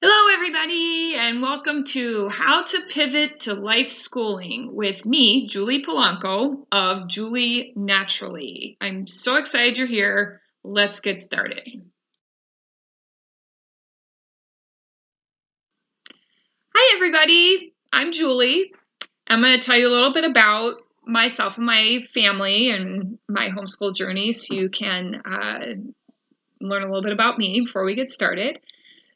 Hello, everybody, and welcome to How to Pivot to Life Schooling with me, Julie Polanco of Julie Naturally. I'm so excited you're here. Let's get started. Hi, everybody. I'm Julie. I'm going to tell you a little bit about myself and my family and my homeschool journey so you can learn a little bit about me before we get started.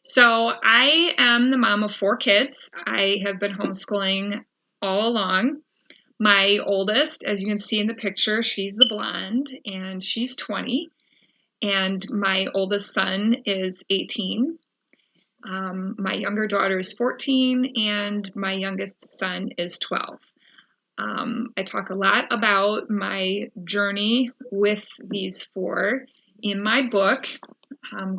So I am the mom of 4 kids. I have been homeschooling all along. My oldest, as you can see in the picture, she's the blonde and she's 20. And my oldest son is 18. My younger daughter is 14 and my youngest son is 12. I talk a lot about my journey with these 4 in my book,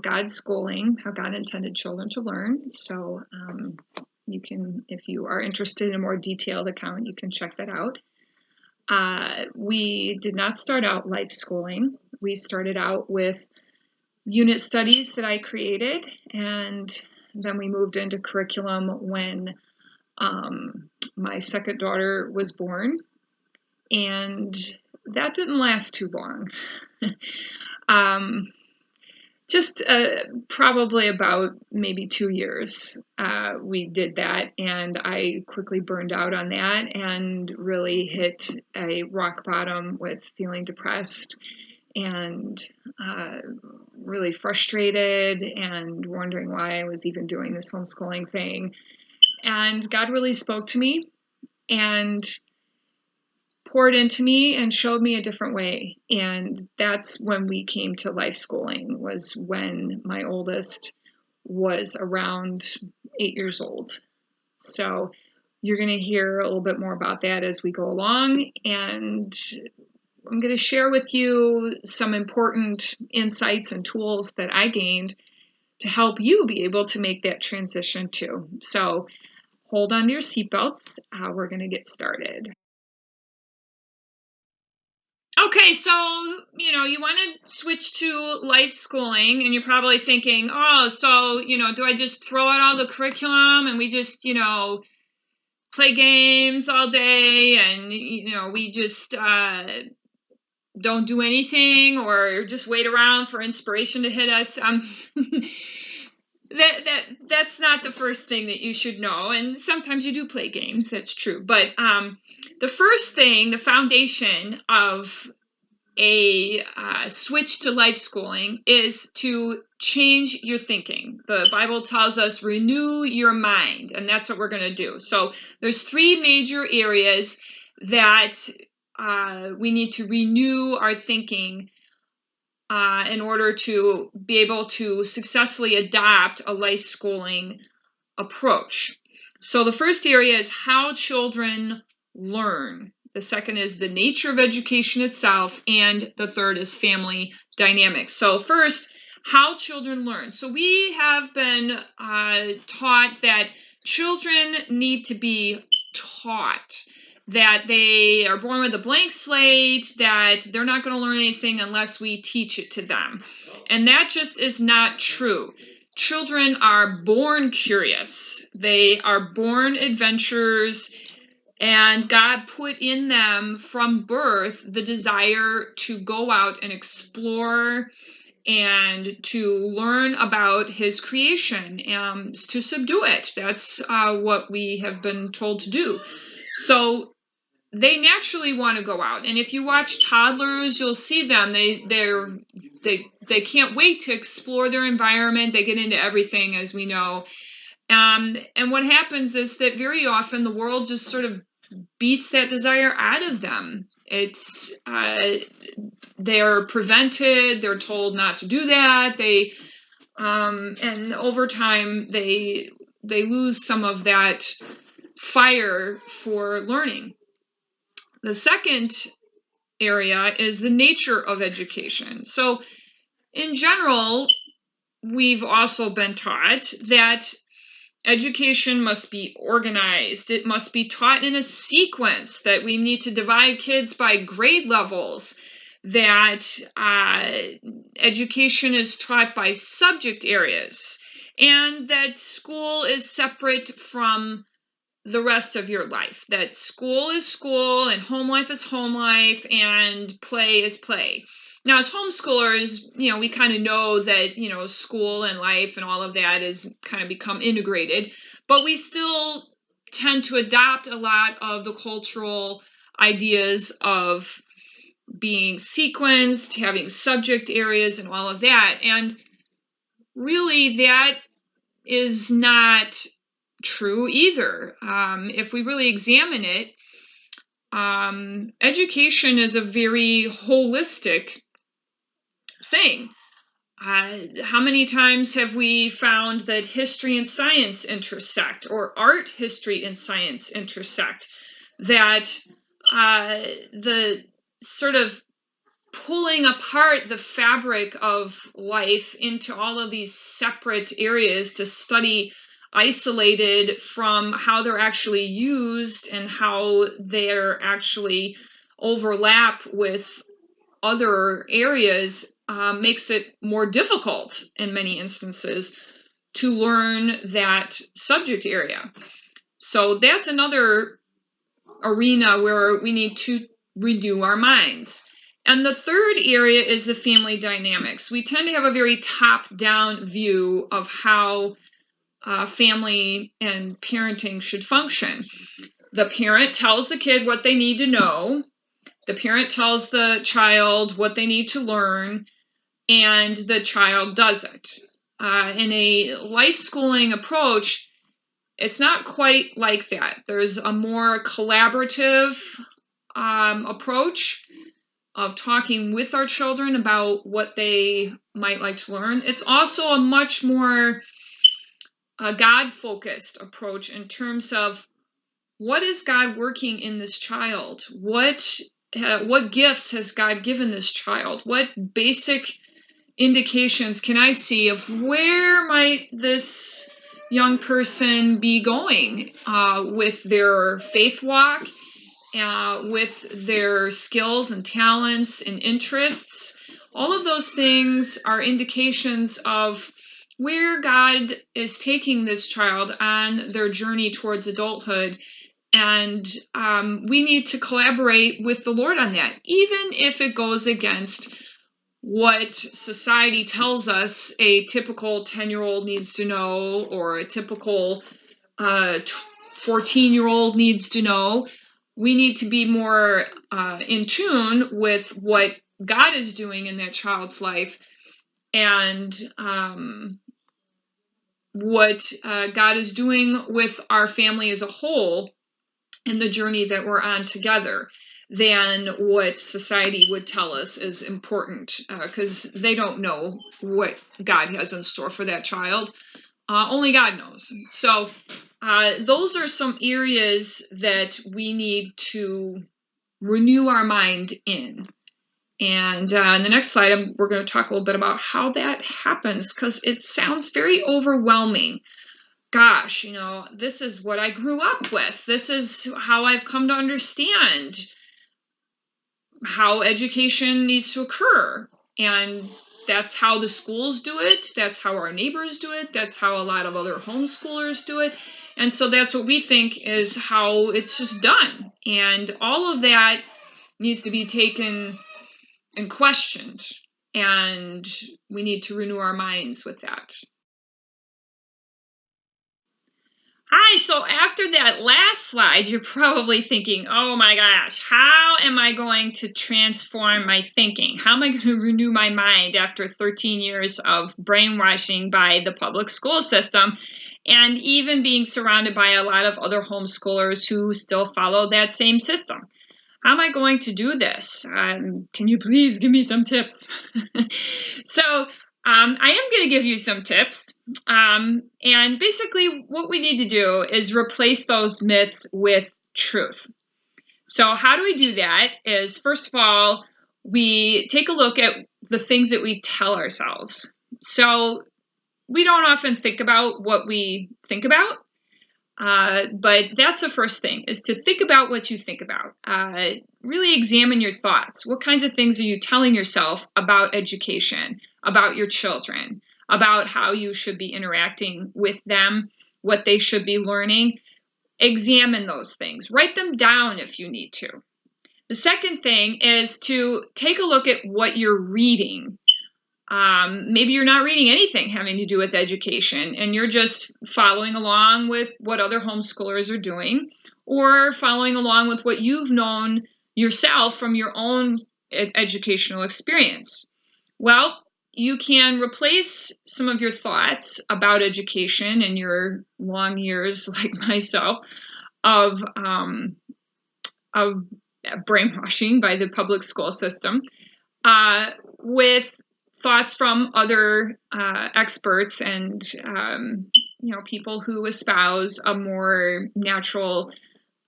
God's Schooling, How God Intended Children to Learn. So you can, if you are interested in a more detailed account, you can check that out. We did not start out life schooling. We started out with unit studies that I created, and then we moved into curriculum when my second daughter was born, and that didn't last too long. Just probably about maybe 2 years we did that, and I quickly burned out on that and really hit a rock bottom with feeling depressed and really frustrated and wondering why I was even doing this homeschooling thing. And God really spoke to me and poured into me and showed me a different way. And that's when we came to life schooling, was when my oldest was around 8 years old. So you're going to hear a little bit more about that as we go along. And I'm going to share with you some important insights and tools that I gained to help you be able to make that transition too. So hold on to your seatbelts. We're going to get started. Okay, so, you want to switch to life schooling, and you're probably thinking, oh, so, do I just throw out all the curriculum and we just, play games all day and, we just don't do anything or just wait around for inspiration to hit us? That's not the first thing that you should know. And sometimes you do play games, that's true. But the first thing, the foundation of a switch to life schooling is to change your thinking. The Bible tells us renew your mind, and that's what we're going to do. So there's 3 major areas that we need to renew our thinking in order to be able to successfully adopt a life schooling approach. So the first area is how children learn. The second is the nature of education itself, and the third is family dynamics. So first, how children learn. So we have been taught that children need to be taught, that they are born with a blank slate, that they're not going to learn anything unless we teach it to them. And that just is not true. Children are born curious. They are born adventurers, and God put in them from birth the desire to go out and explore and to learn about His creation and to subdue it. That's what we have been told to do. So they naturally want to go out, and if you watch toddlers, you'll see them. They can't wait to explore their environment. They get into everything, as we know. And what happens is that very often the world just sort of beats that desire out of them. It's they're prevented. They're told not to do that. And over time they lose some of that fire for learning. The second area is the nature of education. So in general, we've also been taught that education must be organized. It must be taught in a sequence, that we need to divide kids by grade levels, that education is taught by subject areas. and that school is separate from the rest of your life, that school is school and home life is home life and play is play. Now, as homeschoolers, we kind of know that, school and life and all of that is kind of become integrated, but we still tend to adopt a lot of the cultural ideas of being sequenced, having subject areas and all of that. And really, that is not true either. If we really examine it, education is a very holistic thing. How many times have we found that history and science intersect, or art, history, and science intersect? That the sort of pulling apart the fabric of life into all of these separate areas to study isolated from how they're actually used and how they're actually overlap with other areas makes it more difficult in many instances to learn that subject area. So that's another arena where we need to renew our minds. And the third area is the family dynamics. We tend to have a very top-down view of how family and parenting should function. The parent tells the kid what they need to know. The parent tells the child what they need to learn, and the child does it. In a life schooling approach, it's not quite like that. There's a more collaborative approach of talking with our children about what they might like to learn. It's also a much more God-focused approach in terms of what is God working in this child? What gifts has God given this child? What basic indications can I see of where might this young person be going with their faith walk, with their skills and talents and interests? All of those things are indications of where God is taking this child on their journey towards adulthood. And we need to collaborate with the Lord on that, even if it goes against what society tells us a typical 10-year-old needs to know, or a typical 14-year-old needs to know. We need to be more in tune with what God is doing in that child's life, and what God is doing with our family as a whole in the journey that we're on together, than what society would tell us is important, because they don't know what God has in store for that child. Only God knows. So those are some areas that we need to renew our mind in. And in the next slide, we're going to talk a little bit about how that happens, because it sounds very overwhelming. Gosh, this is what I grew up with. This is how I've come to understand how education needs to occur. And that's how the schools do it. That's how our neighbors do it. That's how a lot of other homeschoolers do it. And so that's what we think is how it's just done. And all of that needs to be taken and questioned. And we need to renew our minds with that. Hi, so after that last slide, you're probably thinking, oh my gosh, how am I going to transform my thinking? How am I going to renew my mind after 13 years of brainwashing by the public school system, and even being surrounded by a lot of other homeschoolers who still follow that same system? How am I going to do this? Can you please give me some tips? So I am going to give you some tips. And basically what we need to do is replace those myths with truth. So how do we do that is, first of all, we take a look at the things that we tell ourselves. So we don't often think about what we think about. But that's the first thing, is to think about what you think about. Really examine your thoughts. What kinds of things are you telling yourself about education, about your children, about how you should be interacting with them, what they should be learning. Examine those things. Write them down if you need to. The second thing is to take a look at what you're reading. Maybe you're not reading anything having to do with education and you're just following along with what other homeschoolers are doing, or following along with what you've known yourself from your own educational experience. Well, you can replace some of your thoughts about education in your long years, like myself, of brainwashing by the public school system with thoughts from other experts and people who espouse a more natural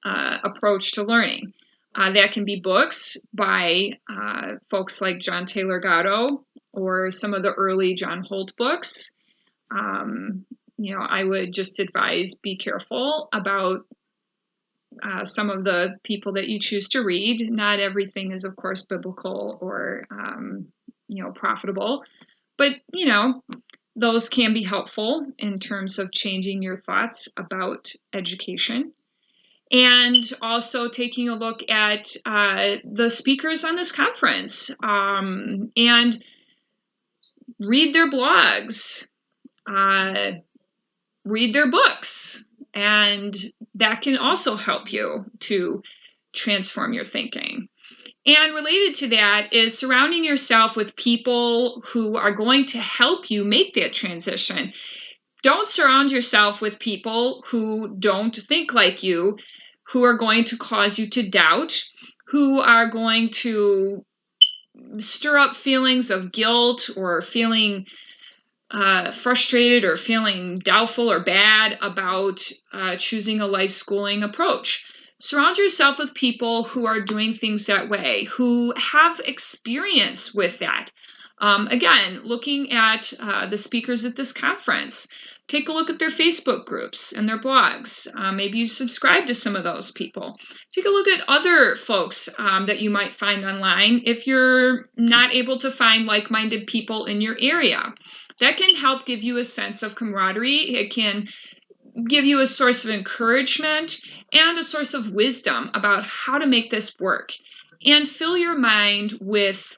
approach to learning. That can be books by folks like John Taylor Gatto or some of the early John Holt books. I would just advise be careful about some of the people that you choose to read. Not everything is, of course, biblical or profitable, but those can be helpful in terms of changing your thoughts about education. And also taking a look at the speakers on this conference and read their blogs, read their books, and that can also help you to transform your thinking. And related to that is surrounding yourself with people who are going to help you make that transition. Don't surround yourself with people who don't think like you, who are going to cause you to doubt, who are going to stir up feelings of guilt or feeling frustrated or feeling doubtful or bad about choosing a life schooling approach. Surround yourself with people who are doing things that way, who have experience with that. Again, looking at the speakers at this conference, take a look at their Facebook groups and their blogs. Maybe you subscribe to some of those people. Take a look at other folks that you might find online if you're not able to find like-minded people in your area. That can help give you a sense of camaraderie. It can give you a source of encouragement and a source of wisdom about how to make this work. And fill your mind with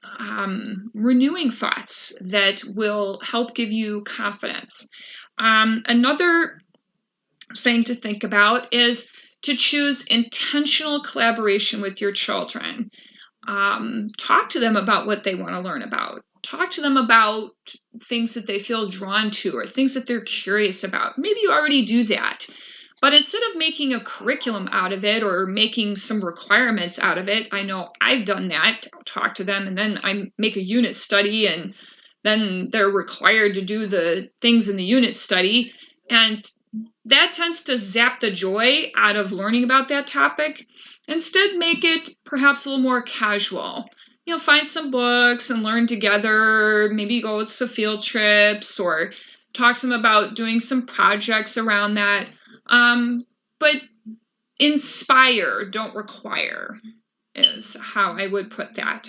renewing thoughts that will help give you confidence. Another thing to think about is to choose intentional collaboration with your children. Talk to them about what they want to learn about. Talk to them about things that they feel drawn to or things that they're curious about. Maybe you already do that. But instead of making a curriculum out of it or making some requirements out of it, I know I've done that. I'll talk to them and then I make a unit study and then they're required to do the things in the unit study. And that tends to zap the joy out of learning about that topic. Instead, make it perhaps a little more casual. Find some books and learn together. Maybe go with some field trips or talk to them about doing some projects around that. But inspire, don't require, is how I would put that.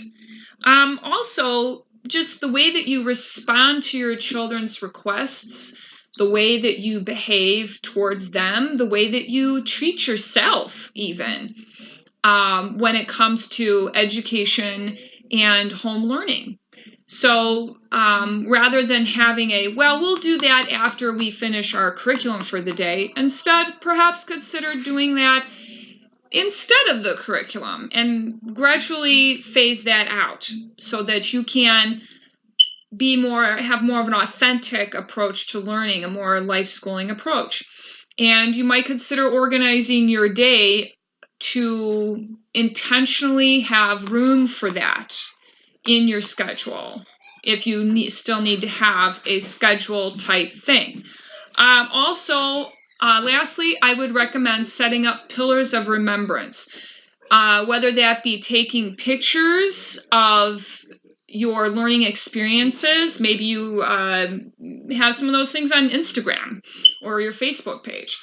Also, just the way that you respond to your children's requests, the way that you behave towards them, the way that you treat yourself even when it comes to education and home learning. So rather than having we'll do that after we finish our curriculum for the day, instead perhaps consider doing that instead of the curriculum and gradually phase that out so that you can have more of an authentic approach to learning, a more life schooling approach. And you might consider organizing your day to intentionally have room for that in your schedule if you still need to have a schedule type thing. Lastly, I would recommend setting up pillars of remembrance, whether that be taking pictures of your learning experiences. Maybe you have some of those things on Instagram or your Facebook page.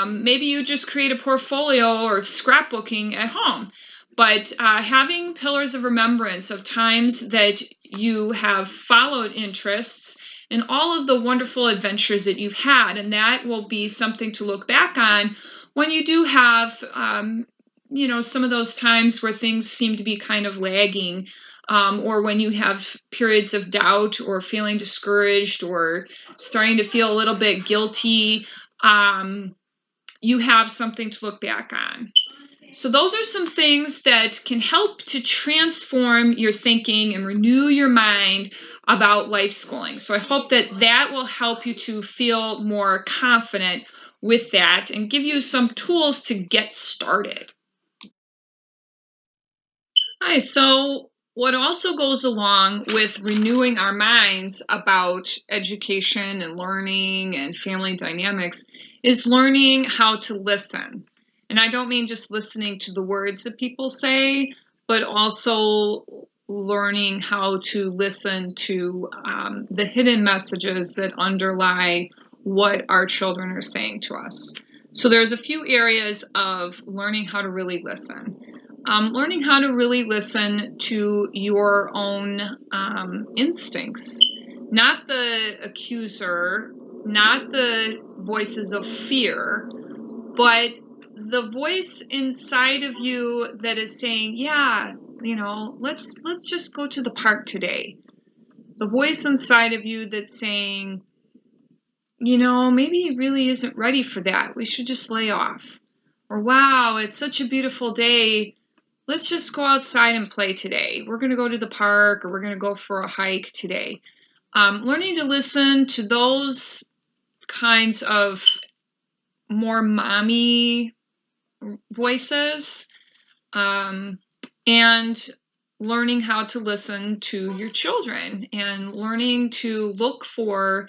Maybe you just create a portfolio or scrapbooking at home. But having pillars of remembrance of times that you have followed interests and all of the wonderful adventures that you've had. And that will be something to look back on when you do have, some of those times where things seem to be kind of lagging, or when you have periods of doubt or feeling discouraged or starting to feel a little bit guilty. You have something to look back on. So those are some things that can help to transform your thinking and renew your mind about life schooling. So I hope that that will help you to feel more confident with that and give you some tools to get started. Hi, so what also goes along with renewing our minds about education and learning and family dynamics is learning how to listen. And I don't mean just listening to the words that people say, but also learning how to listen to the hidden messages that underlie what our children are saying to us. So there's a few areas of learning how to really listen. Learning how to really listen to your own instincts, not the accuser, not the voices of fear, but the voice inside of you that is saying, yeah, let's just go to the park today. The voice inside of you that's saying, maybe he really isn't ready for that. We should just lay off. Or, wow, it's such a beautiful day. Let's just go outside and play today. We're going to go to the park, or we're going to go for a hike today. Learning to listen to those kinds of more mommy voices, and learning how to listen to your children and learning to look for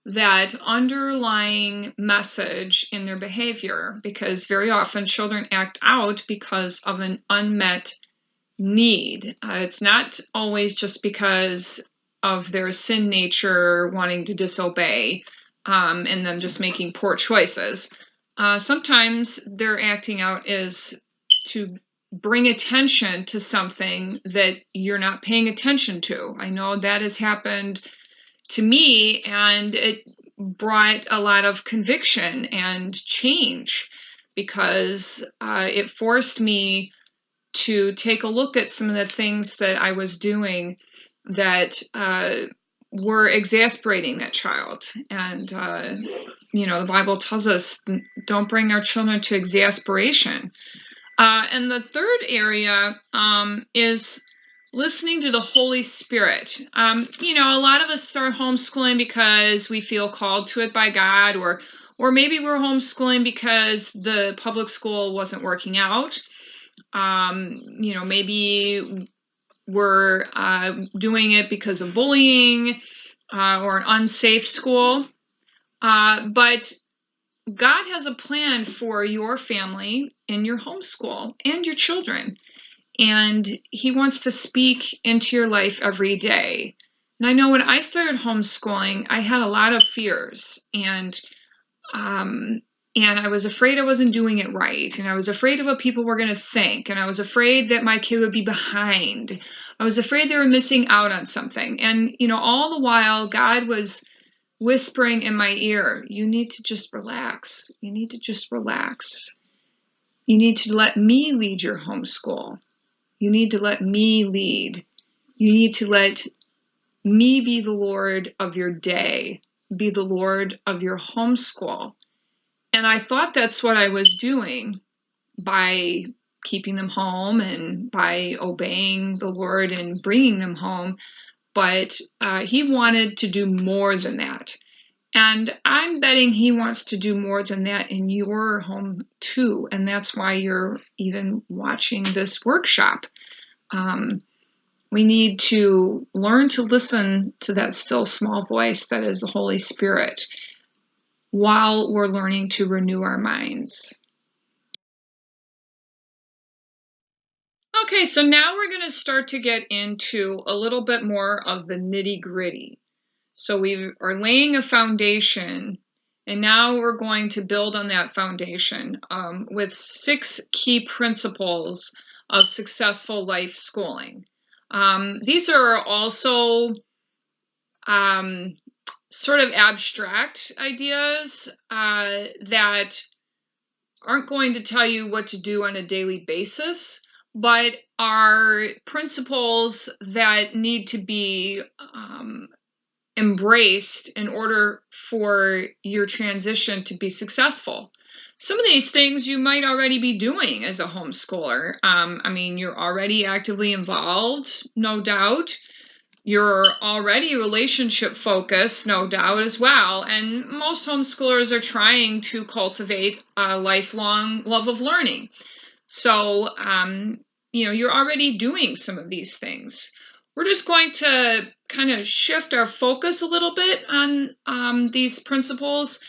that underlying message in their behavior, because very often children act out because of an unmet need. It's not always just because of their sin nature wanting to disobey, and them just making poor choices. Sometimes their acting out is to bring attention to something that you're not paying attention to. I know that has happened to me, and it brought a lot of conviction and change, because it forced me to take a look at some of the things that I was doing that were exasperating that child. And, the Bible tells us, don't bring our children to exasperation. And the third area is listening to the Holy Spirit. A lot of us start homeschooling because we feel called to it by God, or maybe we're homeschooling because the public school wasn't working out. Maybe we're doing it because of bullying or an unsafe school. But God has a plan for your family and your homeschool and your children. And He wants to speak into your life every day. And I know when I started homeschooling, I had a lot of fears, and I was afraid I wasn't doing it right. And I was afraid of what people were going to think. And I was afraid that my kid would be behind. I was afraid they were missing out on something. And, all the while, God was whispering in my ear, you need to just relax. You need to just relax. You need to let me lead your homeschool. You need to let me lead. You need to let me be the Lord of your day, be the Lord of your homeschool. And I thought that's what I was doing by keeping them home and by obeying the Lord and bringing them home. But He wanted to do more than that. And I'm betting He wants to do more than that in your home too. And that's why you're even watching this workshop. We need to learn to listen to that still small voice that is the Holy Spirit while we're learning to renew our minds. Okay, so now we're going to start to get into a little bit more of the nitty-gritty. So we are laying a foundation, and now we're going to build on that foundation with 6 key principles of successful life schooling. These are also sort of abstract ideas that aren't going to tell you what to do on a daily basis, but are principles that need to be embraced in order for your transition to be successful. Some of these things you might already be doing as a homeschooler. I mean, you're already actively involved, no doubt. You're already relationship focused, no doubt, as well. And most homeschoolers are trying to cultivate a lifelong love of learning. So, you're already doing some of these things. We're just going to kind of shift our focus a little bit on these principles.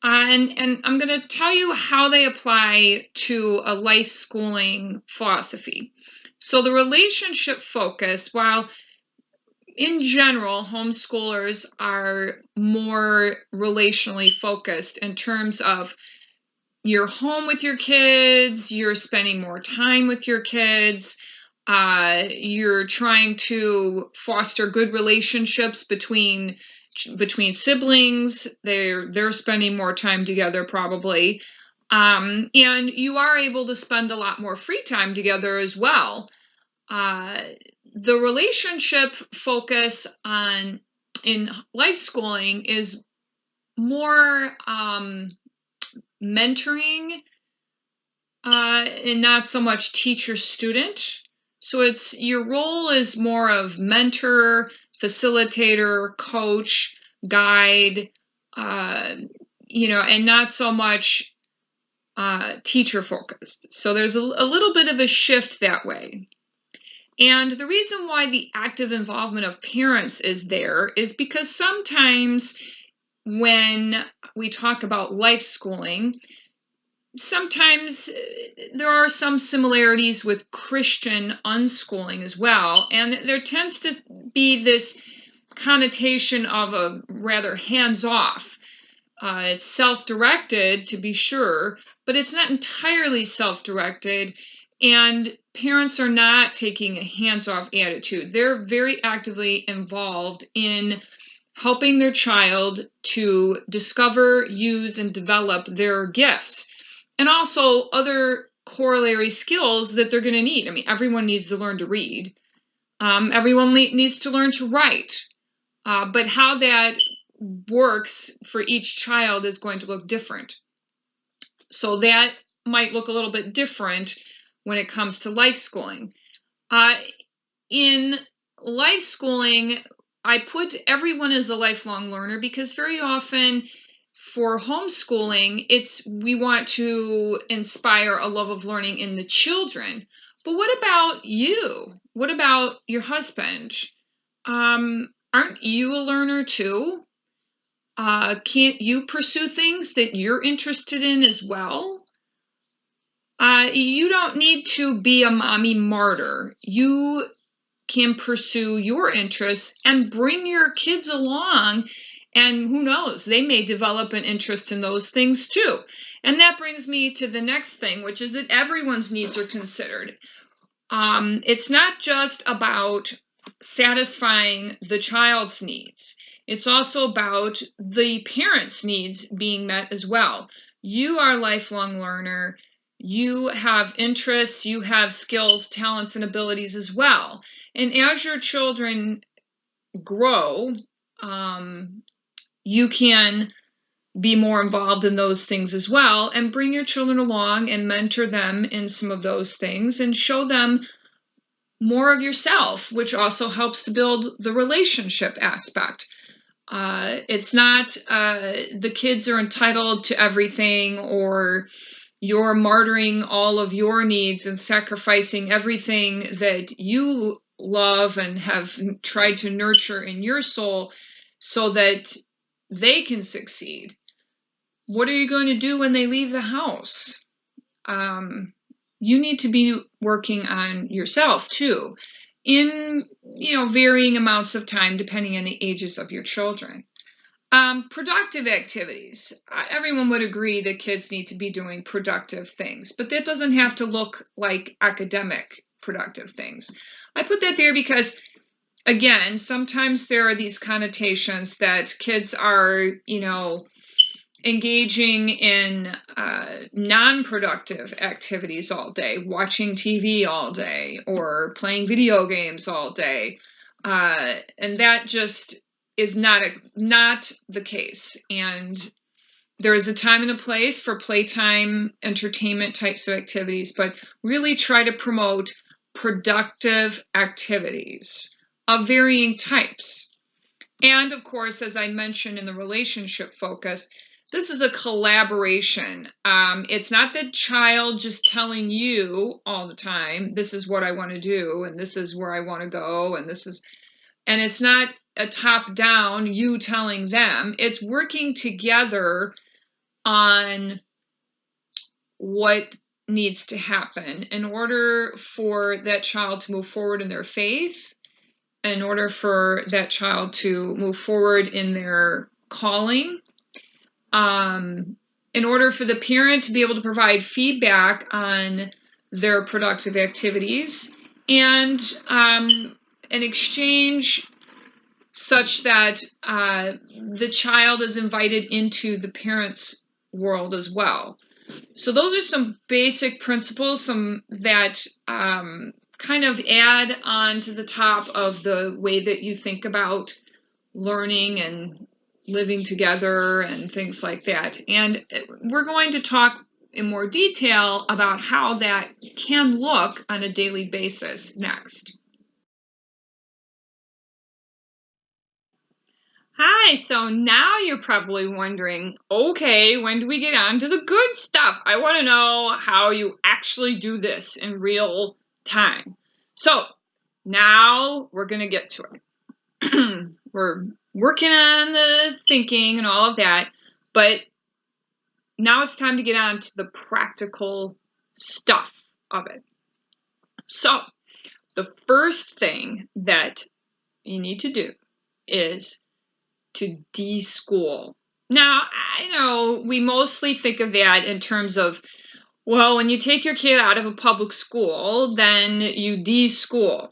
And I'm going to tell you how they apply to a life schooling philosophy. So the relationship focus, while in general, homeschoolers are more relationally focused in terms of you're home with your kids, you're spending more time with your kids, you're trying to foster good relationships between siblings. They're spending more time together probably, and you are able to spend a lot more free time together as well. The relationship focus in life schooling is more mentoring and not so much teacher-student. So your role is more of mentor, facilitator, coach, guide, and not so much teacher-focused. So there's a little bit of a shift that way. And the reason why the active involvement of parents is there is because sometimes when we talk about life schooling, sometimes there are some similarities with Christian unschooling as well. And there tends to be this connotation of a rather hands-off. It's self-directed, to be sure, but it's not entirely self-directed. And parents are not taking a hands-off attitude. They're very actively involved in helping their child to discover, use, and develop their gifts. And also other corollary skills that they're going to need. I mean, everyone needs to learn to read. Everyone needs to learn to write. But how that works for each child is going to look different. So that might look a little bit different when it comes to life schooling. In life schooling, I put everyone as a lifelong learner because very often for homeschooling, we want to inspire a love of learning in the children. But what about you? What about your husband? Aren't you a learner too? Can't you pursue things that you're interested in as well? You don't need to be a mommy martyr. You can pursue your interests and bring your kids along, and who knows, they may develop an interest in those things too. And that brings me to the next thing, which is that everyone's needs are considered. It's not just about satisfying the child's needs. It's also about the parents' needs being met as well. You are a lifelong learner. You have interests, you have skills, talents, and abilities as well. And as your children grow, you can be more involved in those things as well and bring your children along and mentor them in some of those things and show them more of yourself, which also helps to build the relationship aspect. It's not the kids are entitled to everything, or you're martyring all of your needs and sacrificing everything that you love and have tried to nurture in your soul so that they can succeed. What are you going to do when they leave the house? You need to be working on yourself too, in varying amounts of time depending on the ages of your children. Productive activities. Everyone would agree that kids need to be doing productive things, but that doesn't have to look like academic productive things. I put that there because again, sometimes there are these connotations that kids are, engaging in non-productive activities all day, watching TV all day, or playing video games all day. And that just is not the case. And there is a time and a place for playtime, entertainment types of activities, but really try to promote productive activities of varying types. And of course, as I mentioned in the relationship focus, this is a collaboration. It's not the child just telling you all the time, this is what I want to do, and this is where I want to go, and it's not a top-down, you telling them. It's working together on what needs to happen in order for that child to move forward in their faith, in order for that child to move forward in their calling, in order for the parent to be able to provide feedback on their productive activities, and an exchange such that the child is invited into the parent's world as well. So those are some basic principles, that kind of add on to the top of the way that you think about learning and living together and things like that. And we're going to talk in more detail about how that can look on a daily basis next. Hi, so now you're probably wondering, okay, when do we get on to the good stuff? I want to know how you actually do this in real time. So now we're going to get to it. We're working on the thinking and all of that, but now it's time to get on to the practical stuff of it. So the first thing that you need to do is to de-school. Now, I know we mostly think of that in terms of, well, when you take your kid out of a public school, then you de-school.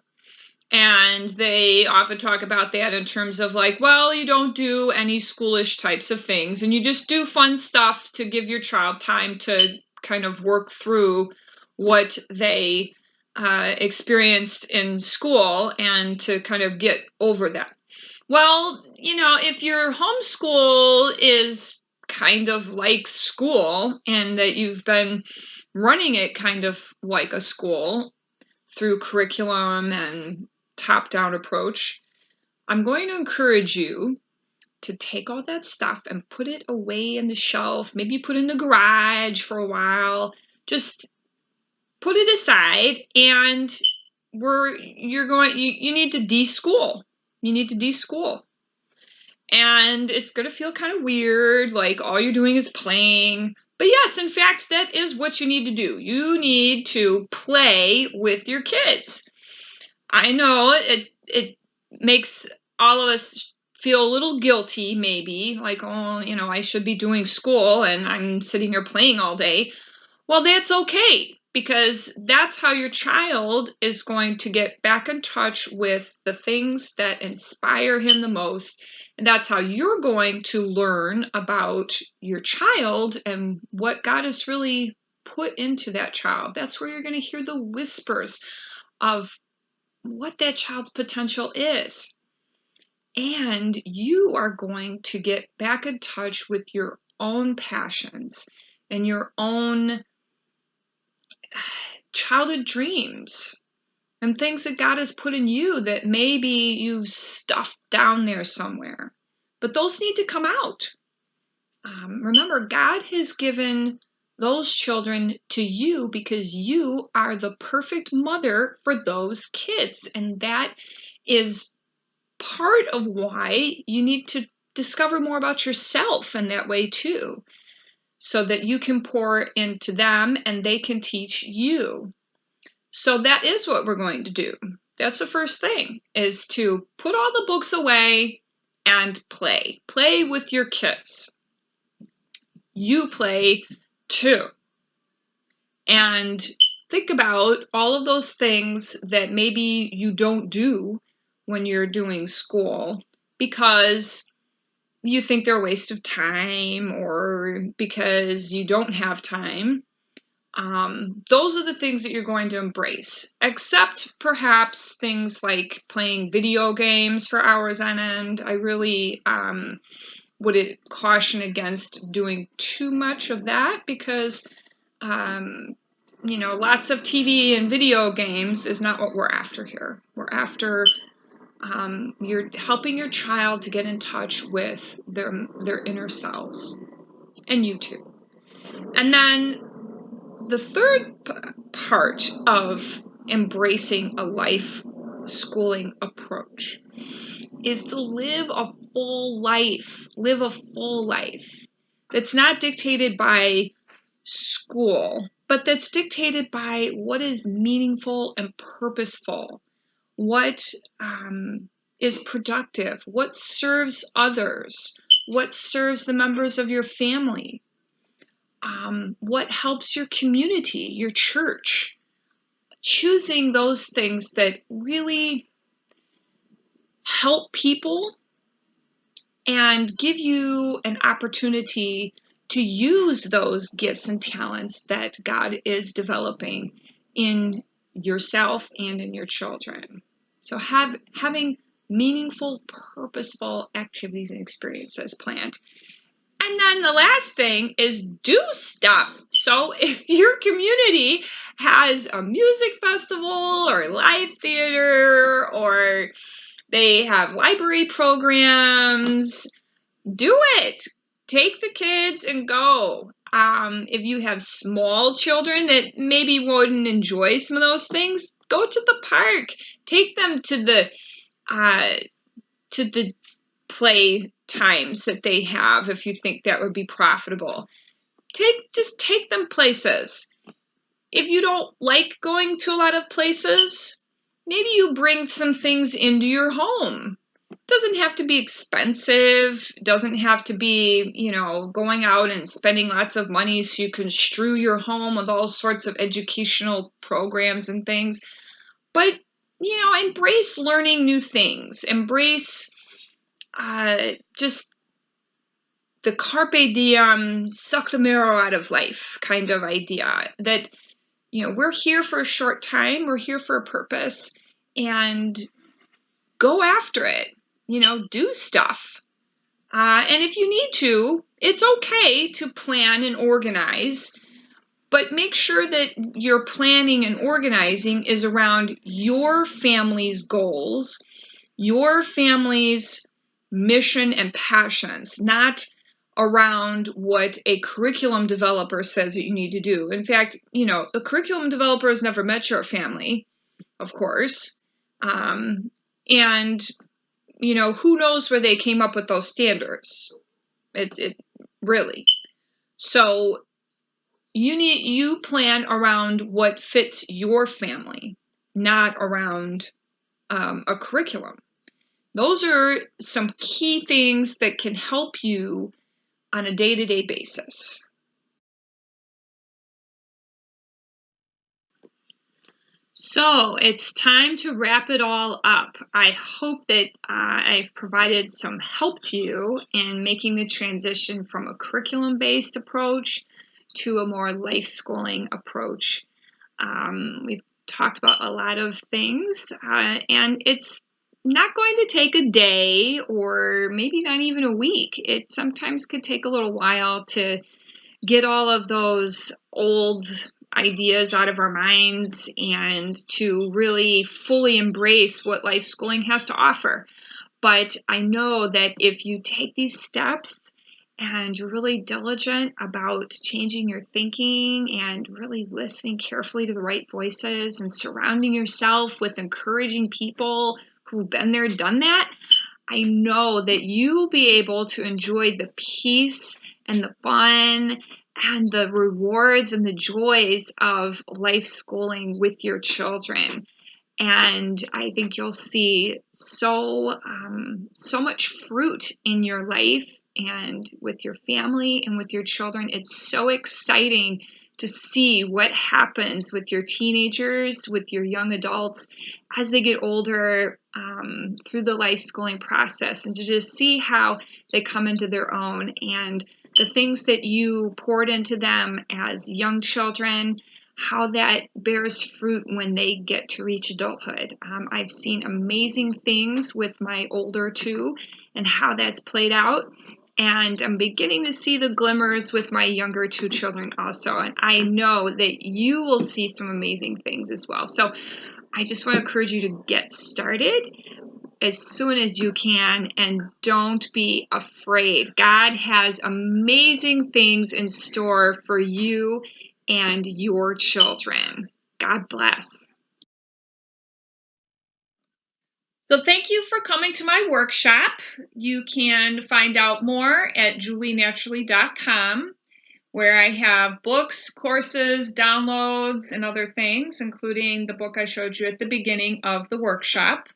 And they often talk about that in terms of like, well, you don't do any schoolish types of things, and you just do fun stuff to give your child time to kind of work through what they experienced in school and to kind of get over that. Well, if your homeschool is kind of like school and that you've been running it kind of like a school through curriculum and top-down approach, I'm going to encourage you to take all that stuff and put it away in the shelf, maybe put it in the garage for a while, just put it aside, and you need to de-school. You need to de-school. And it's going to feel kind of weird, like all you're doing is playing. But yes, in fact, that is what you need to do. You need to play with your kids. I know it makes all of us feel a little guilty, maybe, like, oh, I should be doing school and I'm sitting here playing all day. Well, that's okay, because that's how your child is going to get back in touch with the things that inspire him the most. And that's how you're going to learn about your child and what God has really put into that child. That's where you're going to hear the whispers of what that child's potential is. And you are going to get back in touch with your own passions and your own childhood dreams and things that God has put in you that maybe you stuffed down there somewhere. But those need to come out. Remember, God has given those children to you because you are the perfect mother for those kids. And that is part of why you need to discover more about yourself in that way too, so that you can pour into them and they can teach you. So that is what we're going to do. That's the first thing, is to put all the books away and play. Play with your kids. You play too. And think about all of those things that maybe you don't do when you're doing school because you think they're a waste of time or because you don't have time. Those are the things that you're going to embrace, except perhaps things like playing video games for hours on end. I really would caution against doing too much of that because, lots of TV and video games is not what we're after here. We're after you're helping your child to get in touch with their inner selves, and you too. And then the third part of embracing a life schooling approach is to live a full life. Live a full life that's not dictated by school, but that's dictated by what is meaningful and purposeful, what is productive, what serves others, what serves the members of your family, what helps your community, your church. Choosing those things that really help people and give you an opportunity to use those gifts and talents that God is developing in yourself and in your children. So having meaningful, purposeful activities and experiences planned. And then the last thing is do stuff. So if your community has a music festival or live theater or they have library programs, do it. Take the kids and go. If you have small children that maybe wouldn't enjoy some of those things, go to the park. Take them to the play times that they have if you think that would be profitable. Just take them places. If you don't like going to a lot of places, maybe you bring some things into your home. It doesn't have to be expensive. It doesn't have to be, going out and spending lots of money so you can strew your home with all sorts of educational programs and things. But, embrace learning new things. Embrace just the carpe diem, suck the marrow out of life kind of idea that, we're here for a short time, we're here for a purpose, and go after it, do stuff. And if you need to, it's okay to plan and organize, but make sure that your planning and organizing is around your family's goals, your family's mission and passions, not around what a curriculum developer says that you need to do. In fact, a curriculum developer has never met your family, of course. And, who knows where they came up with those standards? It really. So you plan around what fits your family, not around a curriculum. Those are some key things that can help you on a day-to-day basis. So it's time to wrap it all up. I hope that I've provided some help to you in making the transition from a curriculum-based approach to a more life schooling approach. We've talked about a lot of things, and it's not going to take a day or maybe not even a week. It sometimes could take a little while to get all of those old ideas out of our minds and to really fully embrace what life schooling has to offer. But I know that if you take these steps and you're really diligent about changing your thinking and really listening carefully to the right voices and surrounding yourself with encouraging people who've been there, done that, I know that you'll be able to enjoy the peace and the fun and the rewards and the joys of life schooling with your children. And I think you'll see so much fruit in your life and with your family and with your children. It's so exciting to see what happens with your teenagers, with your young adults as they get older, through the life schooling process, and to just see how they come into their own, and the things that you poured into them as young children, how that bears fruit when they get to reach adulthood. I've seen amazing things with my older two and how that's played out. And I'm beginning to see the glimmers with my younger two children also. And I know that you will see some amazing things as well. So I just want to encourage you to get started as soon as you can, and don't be afraid. God has amazing things in store for you and your children. God bless. So thank you for coming to my workshop. You can find out more at julienaturally.com, where I have books, courses, downloads, and other things, including the book I showed you at the beginning of the workshop.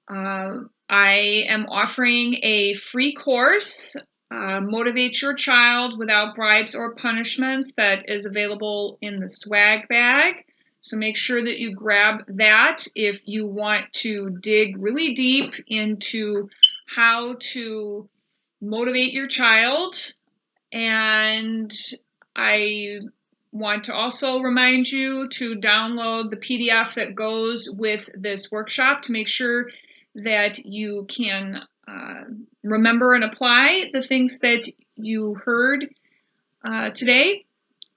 I am offering a free course, Motivate Your Child Without Bribes or Punishments, that is available in the swag bag. So make sure that you grab that if you want to dig really deep into how to motivate your child. And I want to also remind you to download the PDF that goes with this workshop to make sure that you can remember and apply the things that you heard today.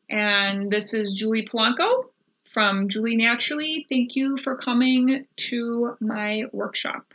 And this is Julie Polanco from Julie Naturally. Thank you for coming to my workshop.